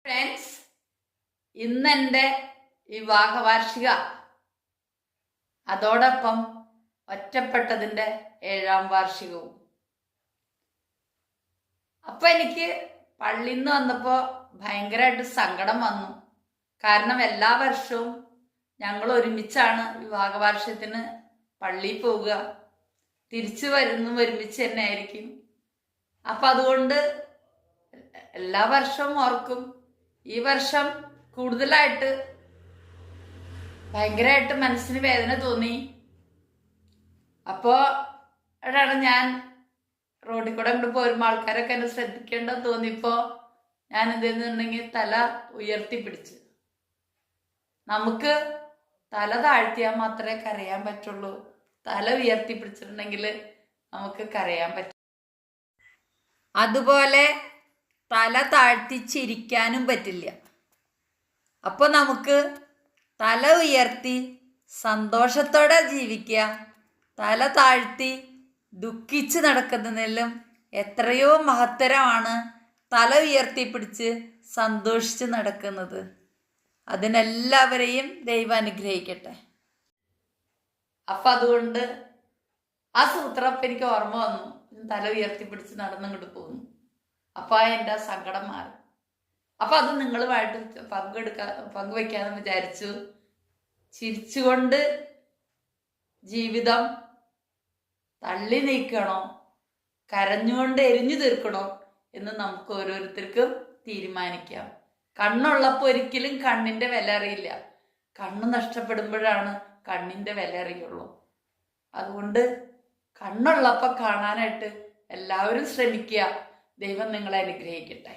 Friends, ഇന്നെൻ്റെ വിവാഹ വാർഷിക, അതോടൊപ്പം ഒറ്റപ്പെട്ടതിൻ്റെ 7ാം വാർഷികവും. അപ്പൊ എനിക്ക് പള്ളിയിൽ നിന്ന് വന്നപ്പോൾ ഭയങ്കരമായിട്ട് സങ്കടം വന്നു. കാരണം എല്ലാ വർഷവും ഞങ്ങൾ ഒരുമിച്ചാണ് വിവാഹ വാർഷികത്തിന് പള്ളിയിൽ പോവുക, തിരിച്ചു വരുന്നതും ഒരുമിച്ച് തന്നെ ആയിരിക്കും. അപ്പൊ അതുകൊണ്ട് എല്ലാ വർഷവും ഓർക്കും. ഈ വർഷം കൂടുതലായിട്ട് ഭയങ്കരമായിട്ട് മനസ്സിന് വേദന തോന്നി. അപ്പോഴാണ് ഞാൻ റോഡിൽ കൂടെ അങ്ങോട്ട് പോരുമ്പോൾ ആൾക്കാരൊക്കെ എന്നെ ശ്രദ്ധിക്കേണ്ടെന്ന് തോന്നിയപ്പോൾ ഞാൻ എന്തെന്നുണ്ടെങ്കിൽ തല ഉയർത്തിപ്പിടിച്ചു. നമുക്ക് തല താഴ്ത്തിയാൽ മാത്രമേ കരയാൻ പറ്റുള്ളൂ. തല ഉയർത്തിപ്പിടിച്ചിട്ടുണ്ടെങ്കിൽ നമുക്ക് കരയാൻ പറ്റും. അതുപോലെ തല താഴ്ത്തി ചിരിക്കാനും പറ്റില്ല. അപ്പോൾ നമുക്ക് തല ഉയർത്തി സന്തോഷത്തോടെ ജീവിക്കുക. തല താഴ്ത്തി ദുഃഖിച്ച് നടക്കുന്നതിലും എത്രയോ മഹത്തരമാണ് തല ഉയർത്തിപ്പിടിച്ച് സന്തോഷിച്ച് നടക്കുന്നത്. അതിനെല്ലാവരെയും ദൈവം അനുഗ്രഹിക്കട്ടെ. അപ്പം അതുകൊണ്ട് ആ സൂത്രം എനിക്ക് ഓർമ്മ വന്നു. തല ഉയർത്തിപ്പിടിച്ച് നടന്നങ്ങോട്ട് പോകുന്നു. അപ്പോൾ എൻ്റെ സങ്കടം മാറി. അപ്പം അത് നിങ്ങളുമായിട്ട് പങ്കുവെക്കാമെന്ന് വിചാരിച്ചു. ചിരിച്ചുകൊണ്ട് ജീവിതം തള്ളി നീക്കണോ, കരഞ്ഞുകൊണ്ട് എരിഞ്ഞു തീർക്കണോ എന്ന് നമുക്ക് ഓരോരുത്തർക്കും തീരുമാനിക്കാം. കണ്ണുള്ളപ്പോൾ ഒരിക്കലും കണ്ണിൻ്റെ വില അറിയില്ല. കണ്ണ് നഷ്ടപ്പെടുമ്പോഴാണ് കണ്ണിൻ്റെ വില അറിയുള്ളൂ. അതുകൊണ്ട് കണ്ണുള്ളപ്പോൾ കാണാനായിട്ട് എല്ലാവരും ശ്രമിക്കുക. ദൈവം നിങ്ങളെ അനുഗ്രഹിക്കട്ടെ.